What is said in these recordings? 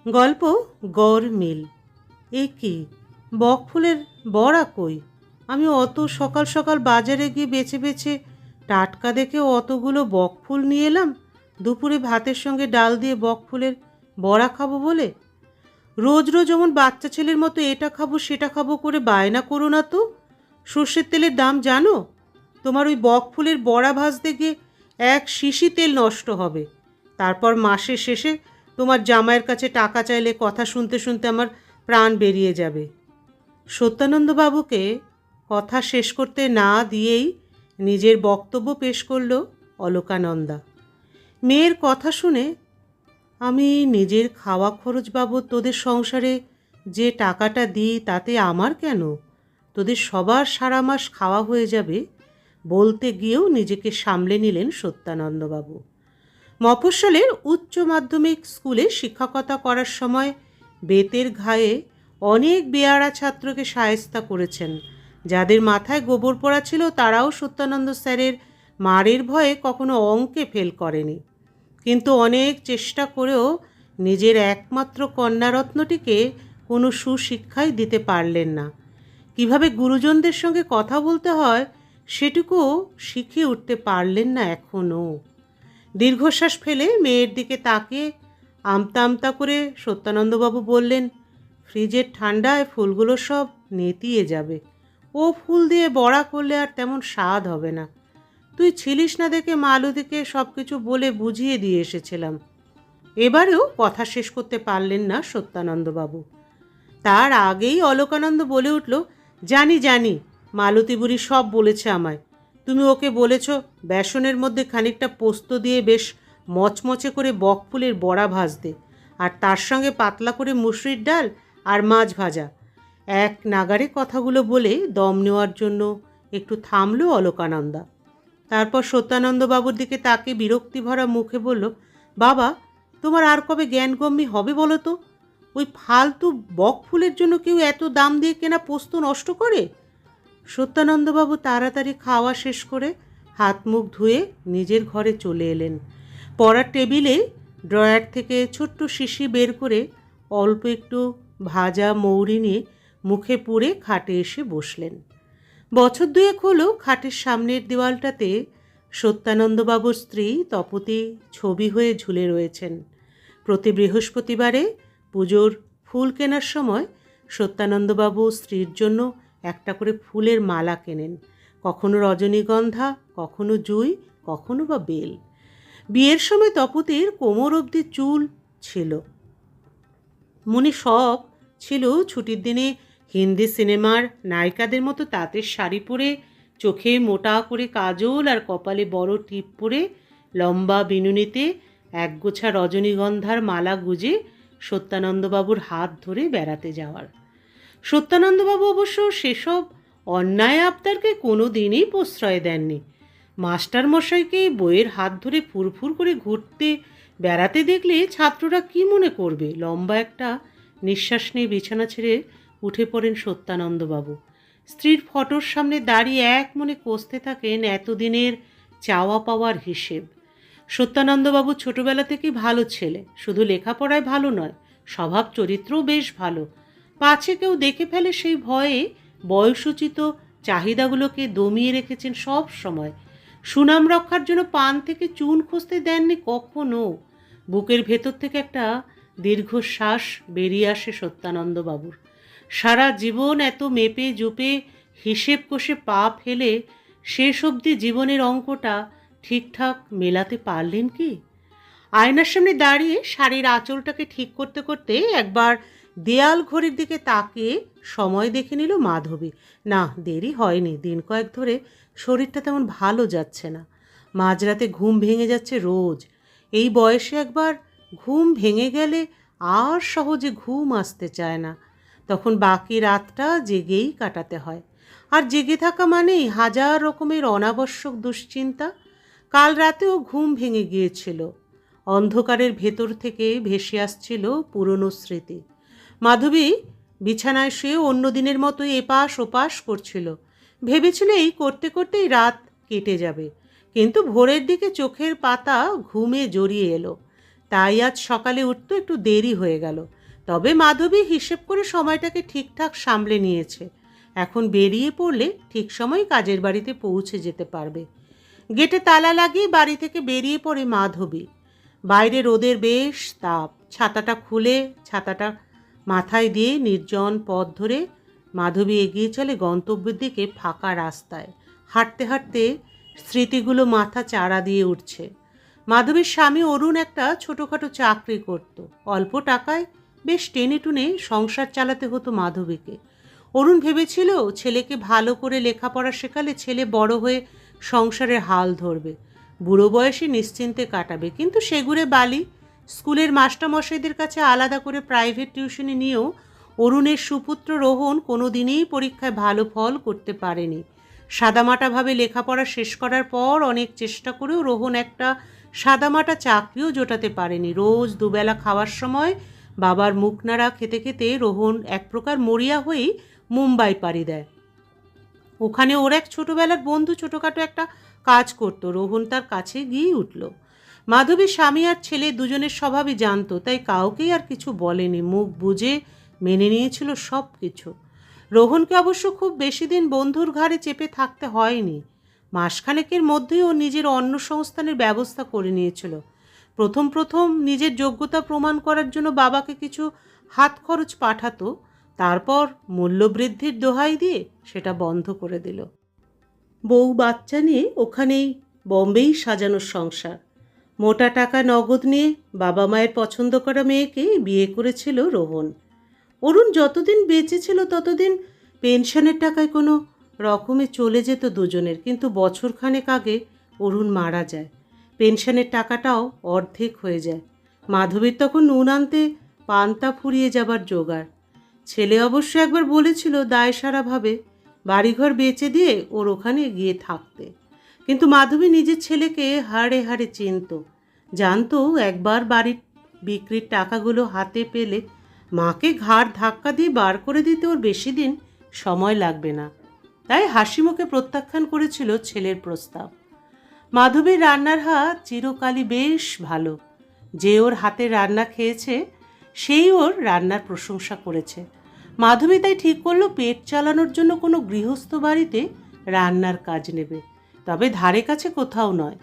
গল্প গড় মিল। এ কি, বকফুলের বড়া কই? আমি অত সকাল সকাল বাজারে গিয়ে বেছে বেছে টাটকা দেখে অতগুলো বকফুল নিয়ে এলাম দুপুরে ভাতের সঙ্গে ডাল দিয়ে বকফুলের বড়া খাবো বলে। রোজ রোজ যেমন বাচ্চা ছেলের মতো এটা খাবো সেটা খাবো করে বায়না করো না তো। সর্ষের তেলের দাম জানো? তোমার ওই বকফুলের বড়া ভাজতে গিয়ে এক শিশি তেল নষ্ট হবে। তারপর মাসের শেষে তোমার জামাইয়ের কাছে টাকা চাইলে কথা শুনতে শুনতে আমার প্রাণ বেরিয়ে যাবে। সত্যানন্দবাবুকে কথা শেষ করতে না দিয়েই নিজের বক্তব্য পেশ করল অলকানন্দা। মেয়ের কথা শুনে, আমি নিজের খাওয়া খরচ বাবদ তোদের সংসারে যে টাকাটা দিই তাতে আমার কেন? তোদের সবার সারা মাস খাওয়া হয়ে যাবে বলতে গিয়েও নিজেকে সামলে নিলেন সত্যানন্দবাবু। মফস্বলের উচ্চ মাধ্যমিক স্কুলে শিক্ষকতা করার সময় বেতের ঘায়ে অনেক বেয়াড়া ছাত্রকে শায়েস্তা করেছেন। যাদের মাথায় গোবর পড়া ছিল তারাও সত্যানন্দ স্যারের মারের ভয়ে কখনো অঙ্কে ফেল করেনি। কিন্তু অনেক চেষ্টা করেও নিজের একমাত্র কন্যারত্নটিকে কোনো সুশিক্ষাই দিতে পারলেন না। কিভাবে গুরুজনদের সঙ্গে কথা বলতে হয় সেটুকুও শিখে উঠতে পারলেন না এখনও। দীর্ঘশ্বাস ফেলে মেয়ের দিকে তাকিয়ে আমতা আমতা করে সত্যানন্দবাবু বললেন, ফ্রিজের ঠান্ডায় ফুলগুলো সব নেতিয়ে যাবে। ও ফুল দিয়ে বড়া করলে আর তেমন স্বাদ হবে না। তুই ছিলিস না দেখে মালতীকে সব কিছু বলে বুঝিয়ে দিয়ে এসেছিলাম। এবারেও কথা শেষ করতে পারলেন না সত্যানন্দবাবু। তার আগেই অলকানন্দ বলে উঠল, জানি জানি, মালতী বুড়ি সব বলেছে আমায়। তুমি ওকে বলেছ বেসনের মধ্যে খানিকটা পোস্ত দিয়ে বেশ মচমচে করে বকফুলের বড়া ভাজতে, আর তার সঙ্গে পাতলা করে মুসুরির ডাল আর মাছ ভাজা। এক নাগারে কথাগুলো বলে দম নেওয়ার জন্য একটু থামল অলকানন্দা। তারপর সত্যানন্দবাবুর দিকে তাকে বিরক্তি ভরা মুখে বলল, বাবা, তোমার আর কবে জ্ঞানগম্যি হবে বলো তো? ওই ফালতু বকফুলের জন্য কেউ এত দাম দিয়ে কেনা পোস্ত নষ্ট করে? সত্যানন্দবাবু তাড়াতাড়ি খাওয়া শেষ করে হাত মুখ ধুয়ে নিজের ঘরে চলে এলেন। পড়ার টেবিলে ড্রয়ার থেকে ছোট্ট শিশি বের করে অল্প একটু ভাজা মৌরি নিয়ে মুখে পুরে খাটে এসে বসলেন। বছর দুয়েক হলো খাটের সামনের দেওয়ালটাতে সত্যানন্দবাবুর স্ত্রী তপতী ছবি হয়ে ঝুলে রয়েছেন। প্রতি বৃহস্পতিবারে পুজোর ফুল কেনার সময় সত্যানন্দবাবু স্ত্রীর জন্য একটা করে ফুলের মালা কেনেন, কখনো রজনীগন্ধা, কখনো জুঁই, কখনো বা বেল। বিয়ের সময় তপতির কোমর অবধি চুল ছিল। মনে শখ ছিল ছুটির দিনে হিন্দি সিনেমার নায়িকাদের মতো তাঁতের শাড়ি পরে, চোখে মোটা করে কাজল আর কপালে বড় টিপ পরে, লম্বা বিনুনিতে একগোছা রজনীগন্ধার মালা গুজে সত্যানন্দবাবুর হাত ধরে বেড়াতে যাওয়ার। সত্যানন্দবাবু অবশ্য সেসব অন্যায় আবদারকে কোনো দিনই প্রশ্রয় দেননি। মাস্টারমশাইকে বইয়ের হাত ধরে ফুরফুর করে ঘুরতে বেড়াতে দেখলে ছাত্ররা কি মনে করবে? লম্বা একটা নিঃশ্বাস নিয়ে বিছানা ছেড়ে উঠে পড়েন সত্যানন্দবাবু। স্ত্রীর ফটোর সামনে দাঁড়িয়ে এক মনে কষতে থাকেন এতদিনের চাওয়া পাওয়ার হিসেব। সত্যানন্দবাবু ছোটবেলা থেকেই ভালো ছেলে, শুধু লেখাপড়ায় ভালো নয়, স্বভাব চরিত্রও বেশ ভালো। পাছে কেউ দেখে ফেলে সেই ভয়ে বয়সোচিত চাহিদাগুলোকে দমিয়ে রেখেছেন সব সময়। সুনাম রক্ষার জন্য পান থেকে চুন খসতে দেননি কখনো। বুকের ভেতর থেকে একটা দীর্ঘশ্বাস বেরিয়ে আসে সত্যানন্দবাবুর। সারা জীবন এত মেপে জুপে হিসেব কষে পা ফেলে শেষ অবধি জীবনের অঙ্কটা ঠিকঠাক মেলাতে পারলেন কি? আয়নার সামনে দাঁড়িয়ে শাড়ির আঁচলটাকে ঠিক করতে করতে একবার দেয়াল ঘড়ির দিকে তাকিয়ে সময় দেখে নিল মাধবী। না, দেরি হয়নি। দিন কয়েক ধরে শরীরটা তেমন ভালো যাচ্ছে না। মাঝরাতে ঘুম ভেঙে যাচ্ছে রোজ। এই বয়সে একবার ঘুম ভেঙে গেলে আর সহজে ঘুম আসতে চায় না। তখন বাকি রাতটা জেগেই কাটাতে হয়। আর জেগে থাকা মানেই হাজার রকমের অনাবশ্যক দুশ্চিন্তা। কাল রাতেও ঘুম ভেঙে গিয়েছিল। অন্ধকারের ভেতর থেকে ভেসে আসছিল পুরনো স্মৃতি। মাধবী বিছানায় শুয়ে অন্য দিনের মতো এপাশ ওপাশ করছিল। ভেবেছিল এই করতে করতেই রাত কেটে যাবে, কিন্তু ভোরের দিকে চোখের পাতা ঘুমে জড়িয়ে এলো। তাই আজ সকালে উঠতে একটু দেরি হয়ে গেল। তবে মাধবী হিসেব করে সময়টাকে ঠিকঠাক সামলে নিয়েছে। এখন বেরিয়ে পড়লে ঠিক সময় কাজের বাড়িতে পৌঁছে যেতে পারবে। গেটে তালা লাগিয়ে বাড়ি থেকে বেরিয়ে পড়ে মাধবী। বাইরে রোদের বেশ তাপ। ছাতাটা খুলে ছাতাটা মাথায় দিয়ে নির্জন পথ ধরে মাধবী এগিয়ে চলে গন্তব্যের দিকে। ফাঁকা রাস্তায় হাঁটতে হাঁটতে স্মৃতিগুলো মাথা চাড়া দিয়ে উঠছে। মাধবীর স্বামী অরুণ একটা ছোটোখাটো চাকরি করত। অল্প টাকায় বেশ টেনে টুনে সংসার চালাতে হতো মাধবীকে। অরুণ ভেবেছিল ছেলেকে ভালো করে লেখাপড়া শেখালে ছেলে বড় হয়ে সংসারের হাল ধরবে, বুড়ো বয়সে নিশ্চিন্তে কাটাবে। কিন্তু সেগুড়ে বালি। স্কুলের মাস্টারমশাইদের কাছে আলাদা করে প্রাইভেট টিউশনি নিয়েও অরুণের সুপুত্র রোহন কোনো দিনই পরীক্ষায় ভালো ফল করতে পারেনি। সাদামাটাভাবে লেখাপড়া শেষ করার পর অনেক চেষ্টা করেও রোহন একটা সাদামাটা চাকরিও জোটাতে পারেনি। রোজ দুবেলা খাওয়ার সময় বাবার মুখ নাড়া খেতে খেতে রোহন এক প্রকার মরিয়া হয়েই মুম্বাই পাড়ি দেয়। ওখানে ওর এক ছোটোবেলার বন্ধু ছোটোখাটো একটা কাজ করতো। রোহন তার কাছে গিয়েই উঠল। মাধবীর স্বামী আর ছেলে দুজনের স্বভাবই জানতো, তাই কাউকেই আর কিছু বলেনি। মুখ বুজে মেনে নিয়েছিল সব কিছু। রোহনকে অবশ্য খুব বেশি দিন বন্ধুর ঘাড়ে চেপে থাকতে হয়নি। মাসখানেকের মধ্যেই ও নিজের অন্ন সংস্থানের ব্যবস্থা করে নিয়েছিল। প্রথম প্রথম নিজের যোগ্যতা প্রমাণ করার জন্য বাবাকে কিছু হাত খরচ পাঠাতো। তারপর মূল্যবৃদ্ধির দোহাই দিয়ে সেটা বন্ধ করে দিল। বউ বাচ্চা নিয়ে ওখানেই বম্বেই সাজানো সংসার। মোটা টাকা নগদ নিয়ে বাবা মায়ের পছন্দ করা মেয়েকে বিয়ে করেছিল রোহন। অরুণ যতদিন বেঁচে ছিল ততদিন পেনশনের টাকায় কোনো রকমে চলে যেত দুজনের। কিন্তু বছরখানেক আগে অরুণ মারা যায়। পেনশনের টাকাটাও অর্ধেক হয়ে যায়। মাধবীর তখন নুন আনতে পান্তা ফুরিয়ে যাবার জোগাড়। ছেলে অবশ্য একবার বলেছিল দায়সারাভাবে বাড়িঘর বেচে দিয়ে ওর ওখানে গিয়ে থাকতে। কিন্তু মাধবী নিজের ছেলেকে হাড়ে হাড়ে চিনত। জানতো একবার বাড়ির বিক্রির টাকাগুলো হাতে পেলে মাকে ঘাড় ধাক্কা দিয়ে বার করে দিতে ওর বেশি দিন সময় লাগবে না। তাই হাসি মুখে প্রত্যাখ্যান করেছিল ছেলের প্রস্তাব। মাধবীর রান্নার হাত চিরকালই বেশ ভালো। যে ওর হাতে রান্না খেয়েছে সেই ওর রান্নার প্রশংসা করেছে। মাধবী তাই ঠিক করলো পেট চালানোর জন্য কোনো গৃহস্থ বাড়িতে রান্নার কাজ নেবে, তবে ধারে কাছে কোথাও নয়।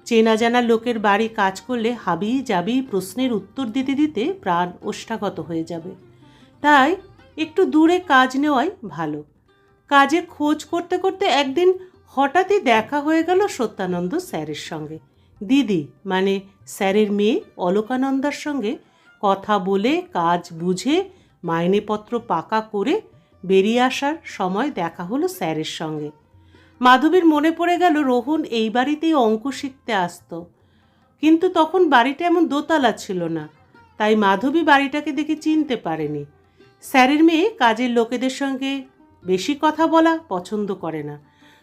চেনা জানা লোকের বাড়ি কাজ করলে হাবি যাবি প্রশ্নের উত্তর দিতে দিতে প্রাণ ওষ্ঠাগত হয়ে যাবে। তাই একটু দূরে কাজ নেওয়াই ভালো। কাজের খোঁজ করতে করতে একদিন হঠাৎই দেখা হয়ে গেল সত্যানন্দ স্যারের সঙ্গে। দিদি মানে স্যারের মেয়ে অলকানন্দার সঙ্গে কথা বলে কাজ বুঝে মাইনেপত্র পাকা করে বেরিয়ে আসার সময় দেখা হলো স্যারের সঙ্গে। মাধবীর মনে পড়ে গেল রোহন এই বাড়িতেই অঙ্ক শিখতে আসতো, কিন্তু তখন বাড়িটা এমন দোতলা ছিল না। তাই মাধবী বাড়িটাকে দেখে চিনতে পারেনি। স্যারের মেয়ে কাজের লোকেদের সঙ্গে বেশি কথা বলা পছন্দ করে না।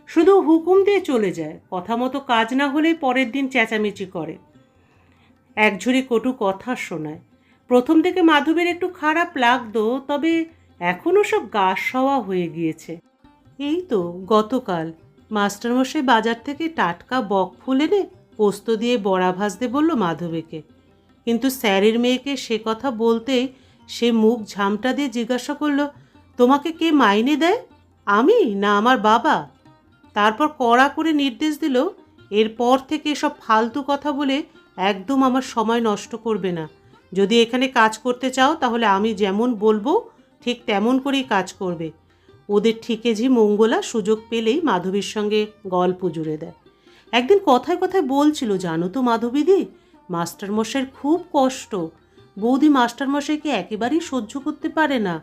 শুধু হুকুম দিয়ে চলে যায়। কথা মতো কাজ না হলে পরের দিন চেঁচামেচি করে, একঝুড়ি কটু কথা শোনায়। প্রথম থেকে মাধবীর একটু খারাপ লাগতো, তবে এখনও সব গা সওয়া হয়ে গিয়েছে। এই তো গতকাল মাস্টারমশাই বাজার থেকে টাটকা বকফুল এনে পোস্ত দিয়ে বড়া ভাজতে বলল মাধবীকে। কিন্তু স্যারের মেয়েকে সে কথা বলতেই সে মুখ ঝামটা দিয়ে জিজ্ঞাসা করল, তোমাকে কে মাইনে দেয়, আমি না আমার বাবা? তারপর কড়া করে নির্দেশ দিল, এরপর থেকে এসব ফালতু কথা বলে একদম আমার সময় নষ্ট করবে না। যদি এখানে কাজ করতে চাও তাহলে আমি যেমন বলবো ঠিক তেমন করেই কাজ করবে। ওদের ঠিকেজি মঙ্গলা সুযোগ পেলেই মাধবীর সঙ্গে গল্প জুড়ে দেয়। একদিন কথায় কথায় বলছিল, জানো তো মাধবীদি, মাস্টারমশাইয়ের খুব কষ্ট। বৌদি মাস্টারমশাইকে একেবারেই সহ্য করতে পারে না।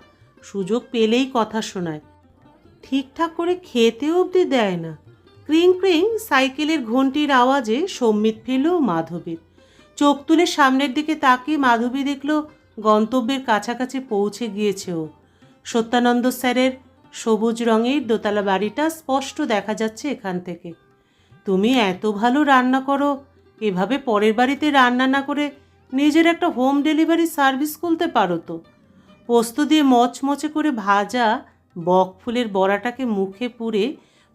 সুযোগ পেলেই কথা শোনায়, ঠিকঠাক করে খেতে অবধি দেয় না। ক্রিং ক্রিং সাইকেলের ঘন্টির আওয়াজে সম্মিত ফেল মাধবীর। চোখ তুলে সামনের দিকে তাকিয়ে মাধবী দেখল গন্তব্যের কাছাকাছি পৌঁছে গিয়েছে ও। সত্যানন্দ স্যারের সবুজ রঙের দোতলা বাড়িটা স্পষ্ট দেখা যাচ্ছে এখান থেকে। তুমি এত ভালো রান্না করো, এভাবে পরের বাড়িতে রান্না না করে নিজের একটা হোম ডেলিভারি সার্ভিস খুলতে পারো তো। পোস্ত দিয়ে মচমচে করে ভাজা বকফুলের বড়াটাকে মুখে পুরে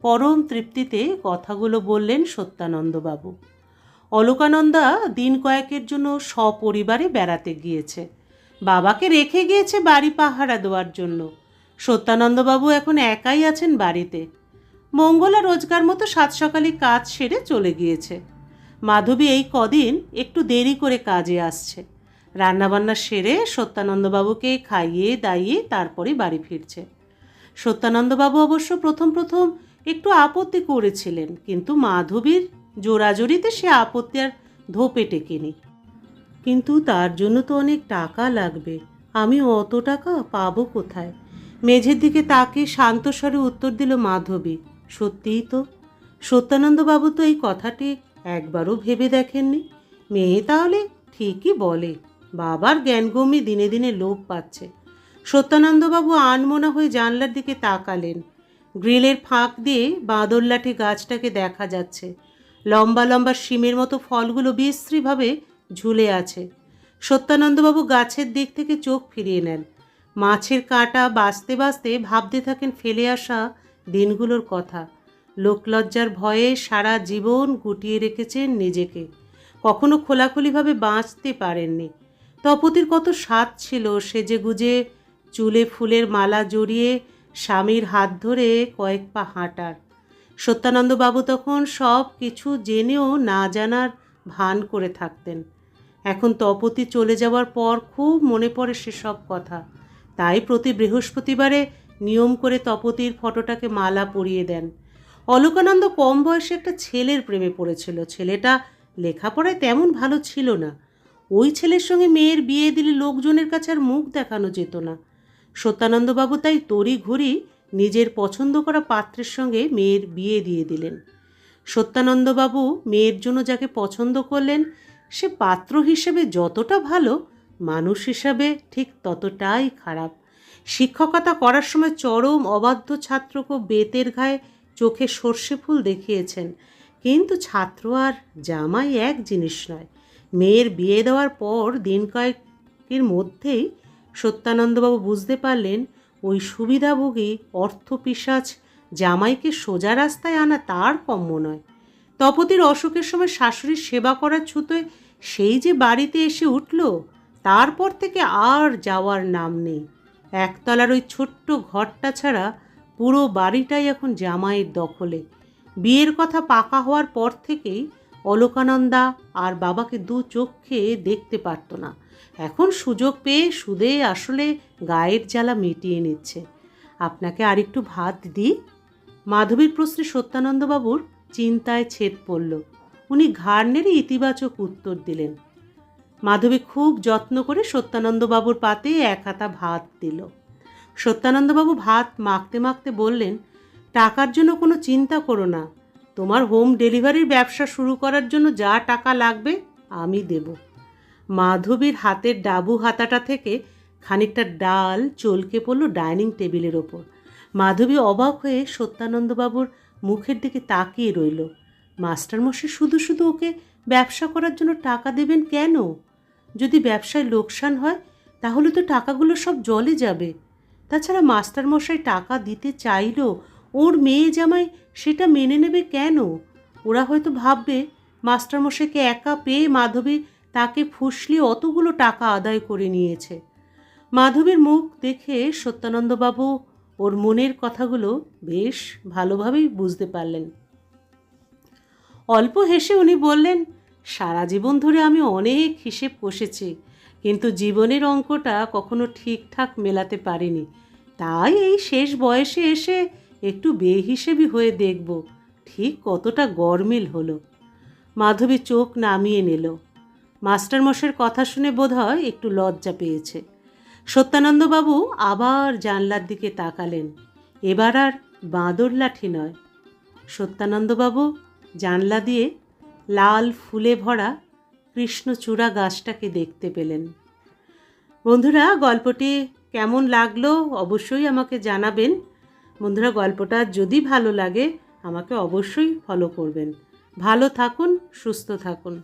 পরম তৃপ্তিতে কথাগুলো বললেন সত্যানন্দবাবু। অলকানন্দা দিন কয়েকের জন্য সপরিবারে বেড়াতে গিয়েছে। বাবাকে রেখে গিয়েছে বাড়ি পাহারা দেওয়ার জন্য। সত্যানন্দবাবু এখন একাই আছেন বাড়িতে। মঙ্গলা রোজগার মতো সাত সকালে কাজ সেরে চলে গিয়েছে। মাধবী এই কদিন একটু দেরি করে কাজে আসছে। রান্নাবান্না সেরে সত্যানন্দবাবুকে খাইয়ে দাইয়ে তারপরে বাড়ি ফিরছে। সত্যানন্দবাবু অবশ্য প্রথম প্রথম একটু আপত্তি করেছিলেন, কিন্তু মাধবীর জোরাজোরিতে সে আপত্তি আর ধোপে টেকেনি। কিন্তু তার জন্য তো অনেক টাকা লাগবে, আমি অত টাকা পাবো কোথায়? মেঝের দিকে তাকে শান্ত স্বরে উত্তর দিল মাধবী। সত্যিই তো, সত্যানন্দবাবু তো এই কথাটি একবারও ভেবে দেখেননি। মেয়ে তাহলে ঠিকই বলে। বাবার জ্ঞানগম্যি দিনে দিনে লোপ পাচ্ছে। সত্যানন্দবাবু আনমনা হয়ে জানলার দিকে তাকালেন। গ্রিলের ফাঁক দিয়ে বাঁদরলাঠি গাছটাকে দেখা যাচ্ছে। লম্বা লম্বা শিমের মতো ফলগুলো বিশ্রীভাবে ঝুলে আছে। সত্যানন্দবাবু গাছের দিক থেকে চোখ ফিরিয়ে নেন। মাছের কাঁটা বাঁচতে বাঁচতে ভাবতে থাকেন ফেলে আসা দিনগুলোর কথা। লোকলজ্জার ভয়ে সারা জীবন গুটিয়ে রেখেছেন নিজেকে, কখনো খোলাখুলিভাবে বাঁচতে পারেননি। তপতির কত স্বাদ ছিল সেজেগুজে চুলে ফুলের মালা জড়িয়ে স্বামীর হাত ধরে কয়েক পা হাঁটার। সত্যানন্দবাবু তখন সব কিছু জেনেও না জানার ভান করে থাকতেন। এখন তপতি চলে যাওয়ার পর খুব মনে পড়ে সেসব কথা। তাই প্রতি বৃহস্পতিবারে নিয়ম করে তপতির ফটোটাকে মালা পরিয়ে দেন। অলকানন্দ কম বয়সে একটা ছেলের প্রেমে পড়েছিল। ছেলেটা লেখাপড়ায় তেমন ভালো ছিল না। ওই ছেলের সঙ্গে মেয়ের বিয়ে দিলে লোকজনের কাছে আর মুখ দেখানো যেত না। সত্যানন্দবাবু তাই তড়িঘড়ি নিজের পছন্দ করা পাত্রের সঙ্গে মেয়ের বিয়ে দিয়ে দিলেন। সত্যানন্দবাবু মেয়ের জন্য যাকে পছন্দ করলেন সে পাত্র হিসেবে যতটা ভালো, মানুষ হিসাবে ঠিক ততটাই খারাপ। শিক্ষকতা করার সময় চরম অবাধ্য ছাত্রকে বেতের ঘায়ে চোখে সর্ষে ফুল দেখিয়েছেন, কিন্তু ছাত্র আর জামাই এক জিনিস নয়। মেয়ের বিয়ে দেওয়ার পর দিন কয়েকের মধ্যেই সত্যানন্দবাবু বুঝতে পারলেন ওই সুবিধাভোগী অর্থপিশাচ জামাইকে সোজা রাস্তায় আনা তার কম্য নয়। তপতির অসুখের সময় শাশুড়ির সেবা করার ছুতোয় সেই যে বাড়িতে এসে উঠল, তারপর থেকে আর যাওয়ার নাম নেই। একতলার ওই ছোট্ট ঘরটা ছাড়া পুরো বাড়িটাই এখন জামাইয়ের দখলে। বিয়ের কথা পাকা হওয়ার পর থেকেই অলকানন্দা আর বাবাকে দু চোখে দেখতে পারত না। এখন সুযোগ পেয়ে সুদে আসলে গায়ের জ্বালা মিটিয়ে নিচ্ছে। আপনাকে আরেকটু ভাত দিই? মাধবীর প্রশ্নে সত্যানন্দবাবুর চিন্তায় ছেদ পড়ল। উনি ঘাড় নেড়ে ইতিবাচক উত্তর দিলেন। মাধবী খুব যত্ন করে সত্যানন্দবাবুর পাতে এক হাতা ভাত দিল। সত্যানন্দবাবু ভাত মাখতে মাখতে বললেন, টাকার জন্য কোনো চিন্তা করো না। তোমার হোম ডেলিভারির ব্যবসা শুরু করার জন্য যা টাকা লাগবে আমি দেব। মাধবীর হাতের ডাবু হাতাটা থেকে খানিকটা ডাল চলকে পড়ল ডাইনিং টেবিলের ওপর। মাধবী অবাক হয়ে সত্যানন্দবাবুর মুখের দিকে তাকিয়ে রইল। মাস্টারমশাই শুধু শুধু ওকে ব্যবসা করার জন্য টাকা দেবেন কেন? যদি ব্যবসায় লোকসান হয় তাহলে তো টাকাগুলো সব জলে যাবে। তাছাড়া মাস্টারমশাই টাকা দিতে চাইলেও ওর মেয়ে জামাই সেটা মেনে নেবে কেন? ওরা হয়তো ভাববে মাস্টারমশাইকে একা পেয়ে মাধবী তাকে ফুসলিয়ে অতগুলো টাকা আদায় করে নিয়েছে। মাধবীর মুখ দেখে সত্যানন্দবাবু ওর মনের কথাগুলো বেশ ভালোভাবেই বুঝতে পারলেন। অল্প হেসে উনি বললেন, সারা জীবন ধরে আমি অনেক হিসেব কষেছি, কিন্তু জীবনের অঙ্কটা কখনো ঠিকঠাক মেলাতে পারিনি। তাই এই শেষ বয়সে এসে একটু বেহিসেবি হয়ে দেখব ঠিক কতটা গরমিল হলো। মাধবী চোখ নামিয়ে নিল। মাস্টারমশাইয়ের কথা শুনে বোধহয় একটু লজ্জা পেয়েছে। সত্যানন্দবাবু আবার জানলার দিকে তাকালেন। এবার আর বাঁদর লাঠি নয়। সত্যানন্দবাবু জানলা দিয়ে লাল ফুলে ভরা কৃষ্ণচূড়া গাছটাকে দেখতে পেলেন। বন্ধুরা, গল্পটি কেমন লাগলো অবশ্যই আমাকে জানাবেন। বন্ধুরা, গল্পটা যদি ভালো লাগে আমাকে অবশ্যই ফলো করবেন। ভালো থাকুন, সুস্থ থাকুন।